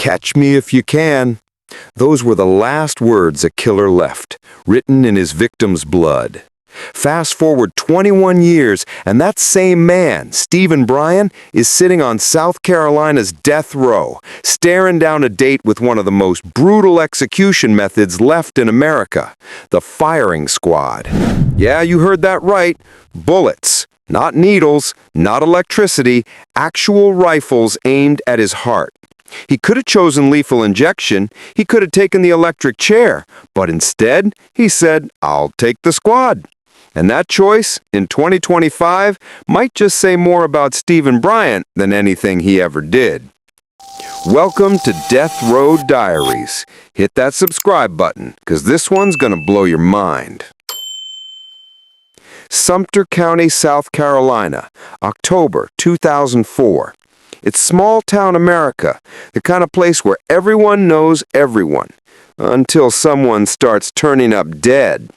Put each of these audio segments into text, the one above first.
Catch me if you can. Those were the last words a killer left, written in his victim's blood. Fast forward 21 years, and that same man, Stephen Bryant, is sitting on South Carolina's death row, staring down a date with one of the most brutal execution methods left in America, the firing squad. Yeah, you heard that right. Bullets. Not needles, not electricity, actual rifles aimed at his heart. He could have chosen lethal injection, he could have taken the electric chair, but instead, he said, "I'll take the squad." And that choice, in 2025, might just say more about Stephen Bryant than anything he ever did. Welcome to Death Row Diaries. Hit that subscribe button, because this one's gonna blow your mind. Sumter County, South Carolina, October 2004. It's small-town America, the kind of place where everyone knows everyone, until someone starts turning up dead.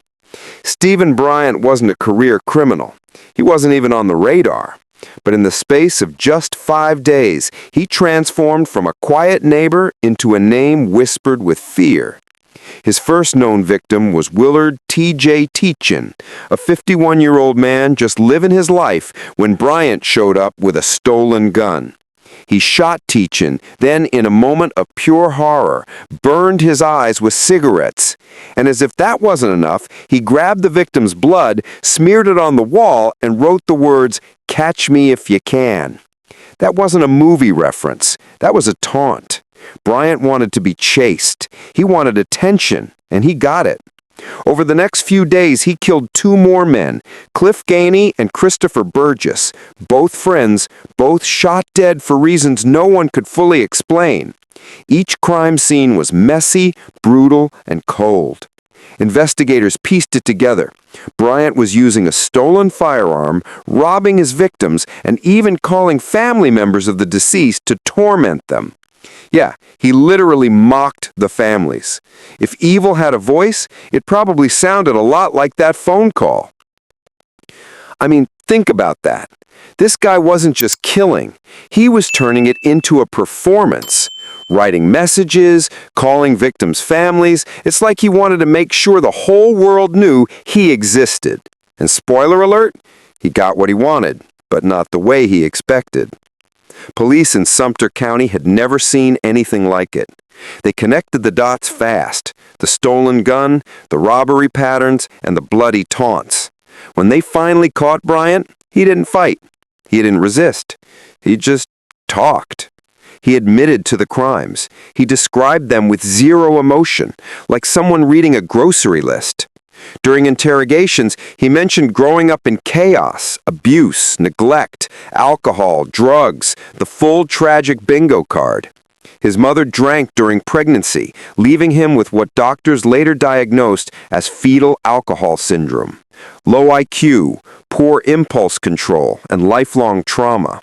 Stephen Bryant wasn't a career criminal. He wasn't even on the radar. But in the space of just 5 days, he transformed from a quiet neighbor into a name whispered with fear. His first known victim was Willard T.J. Teachin, a 51-year-old man just living his life when Bryant showed up with a stolen gun. He shot Teachin, then in a moment of pure horror, burned his eyes with cigarettes. And as if that wasn't enough, he grabbed the victim's blood, smeared it on the wall, and wrote the words, "Catch me if you can." That wasn't a movie reference. That was a taunt. Bryant wanted to be chased. He wanted attention, and he got it. Over the next few days, he killed 2 more men, Cliff Gainey and Christopher Burgess, both friends, both shot dead for reasons no one could fully explain. Each crime scene was messy, brutal, and cold. Investigators pieced it together. Bryant was using a stolen firearm, robbing his victims, and even calling family members of the deceased to torment them. Yeah, he literally mocked the families. If evil had a voice, it probably sounded a lot like that phone call. I mean, think about that. This guy wasn't just killing. He was turning it into a performance. Writing messages, calling victims' families. It's like he wanted to make sure the whole world knew he existed. And spoiler alert, he got what he wanted, but not the way he expected. Police in Sumter County had never seen anything like it. They connected the dots fast. The stolen gun, the robbery patterns, and the bloody taunts. When they finally caught Bryant, he didn't fight. He didn't resist. He just talked. He admitted to the crimes. He described them with zero emotion, like someone reading a grocery list. During interrogations, he mentioned growing up in chaos, abuse, neglect, alcohol, drugs, the full tragic bingo card. His mother drank during pregnancy, leaving him with what doctors later diagnosed as fetal alcohol syndrome. Low IQ, poor impulse control, and lifelong trauma.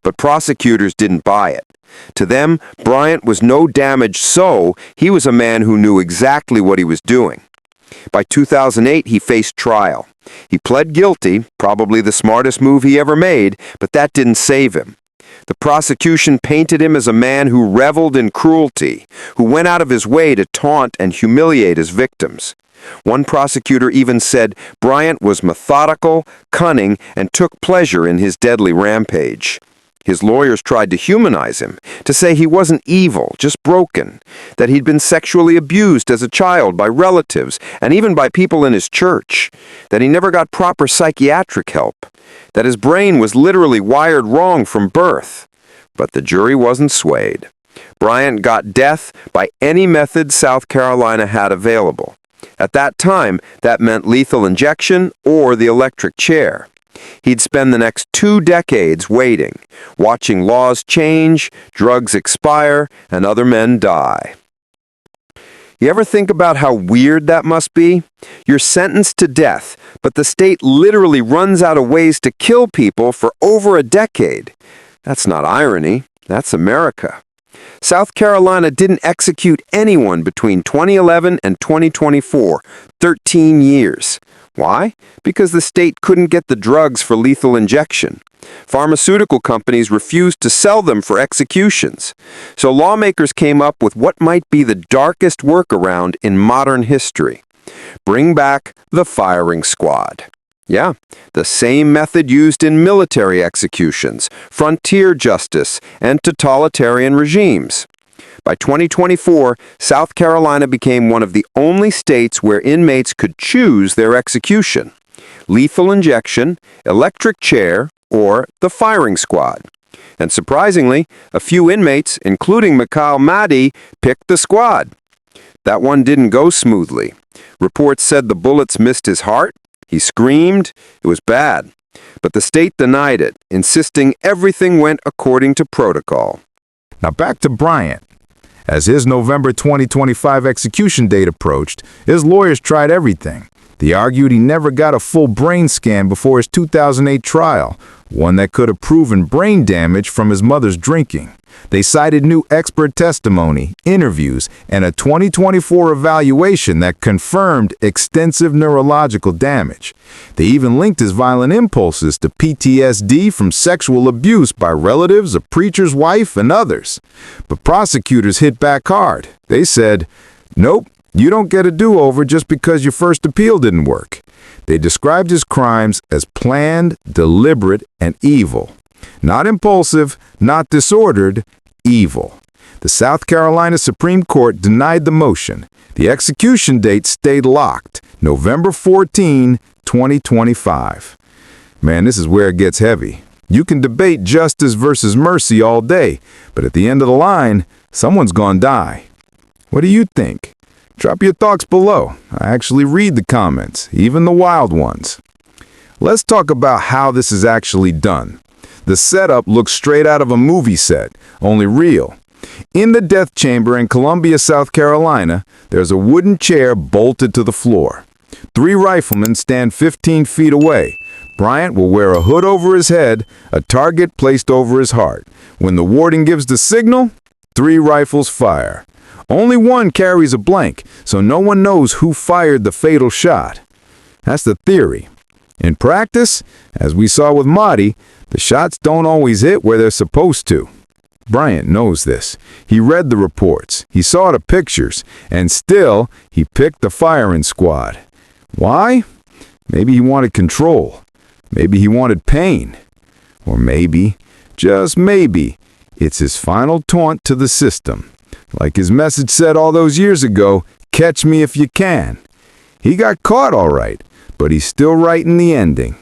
But prosecutors didn't buy it. To them, Bryant was no damaged soul. He was a man who knew exactly what he was doing. By 2008, he faced trial. He pled guilty, probably the smartest move he ever made, but that didn't save him. The prosecution painted him as a man who reveled in cruelty, who went out of his way to taunt and humiliate his victims. One prosecutor even said Bryant was methodical, cunning, and took pleasure in his deadly rampage. His lawyers tried to humanize him, to say he wasn't evil, just broken, that he'd been sexually abused as a child by relatives and even by people in his church, that he never got proper psychiatric help, that his brain was literally wired wrong from birth. But the jury wasn't swayed. Bryant got death by any method South Carolina had available. At that time, that meant lethal injection or the electric chair. He'd spend the next 2 decades waiting, watching laws change, drugs expire, and other men die. You ever think about how weird that must be? You're sentenced to death, but the state literally runs out of ways to kill people for over a decade. That's not irony, that's America. South Carolina didn't execute anyone between 2011 and 2024, 13 years. Why? Because the state couldn't get the drugs for lethal injection. Pharmaceutical companies refused to sell them for executions. So lawmakers came up with what might be the darkest workaround in modern history. Bring back the firing squad. Yeah, the same method used in military executions, frontier justice, and totalitarian regimes. By 2024, South Carolina became one of the only states where inmates could choose their execution: lethal injection, electric chair, or the firing squad. And surprisingly, a few inmates, including Mikhail Mahdi, picked the squad. That one didn't go smoothly. Reports said the bullets missed his heart. He screamed. It was bad. But the state denied it, insisting everything went according to protocol. Now back to Bryant. As his November 2025 execution date approached, his lawyers tried everything. They argued he never got a full brain scan before his 2008 trial, one that could have proven brain damage from his mother's drinking. They cited new expert testimony, interviews, and a 2024 evaluation that confirmed extensive neurological damage. They even linked his violent impulses to PTSD from sexual abuse by relatives, a preacher's wife, and others. But prosecutors hit back hard. They said, "Nope, you don't get a do-over just because your first appeal didn't work." They described his crimes as planned, deliberate, and evil. Not impulsive, not disordered, evil. The South Carolina Supreme Court denied the motion. The execution date stayed locked, November 14, 2025. Man, this is where it gets heavy. You can debate justice versus mercy all day, but at the end of the line, someone's gonna die. What do you think? Drop your thoughts below. I actually read the comments, even the wild ones. Let's talk about how this is actually done. The setup looks straight out of a movie set, only real. In the death chamber in Columbia, South Carolina, there's a wooden chair bolted to the floor. 3 riflemen stand 15 feet away. Bryant will wear a hood over his head, a target placed over his heart. When the warden gives the signal, 3 rifles fire. Only one carries a blank, so no one knows who fired the fatal shot. That's the theory. In practice, as we saw with Mahdi, the shots don't always hit where they're supposed to. Bryant knows this. He read the reports, he saw the pictures, and still, he picked the firing squad. Why? Maybe he wanted control. Maybe he wanted pain. Or maybe, just maybe, it's his final taunt to the system. Like his message said all those years ago, catch me if you can. He got caught all right, but he's still writing the ending.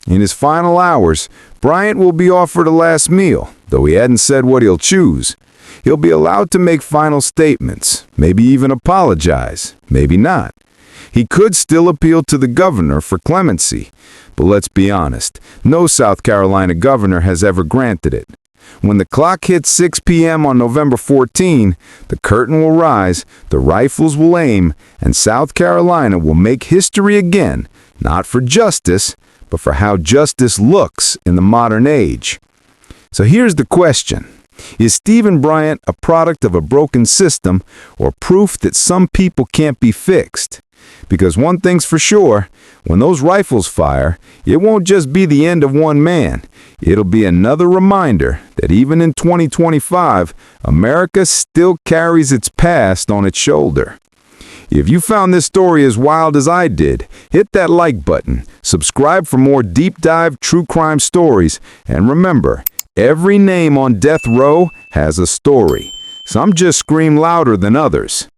In his final hours, Bryant will be offered a last meal, though he hadn't said what he'll choose. He'll be allowed to make final statements, maybe even apologize, maybe not. He could still appeal to the governor for clemency, but let's be honest, no South Carolina governor has ever granted it. When the clock hits 6 p.m. on November 14, the curtain will rise, the rifles will aim, and South Carolina will make history again, not for justice, but for how justice looks in the modern age. So here's the question. Is Stephen Bryant a product of a broken system or proof that some people can't be fixed? Because one thing's for sure, when those rifles fire, it won't just be the end of one man. It'll be another reminder that even in 2025, America still carries its past on its shoulder. If you found this story as wild as I did, hit that like button, subscribe for more deep dive true crime stories, and remember, every name on Death Row has a story. Some just scream louder than others.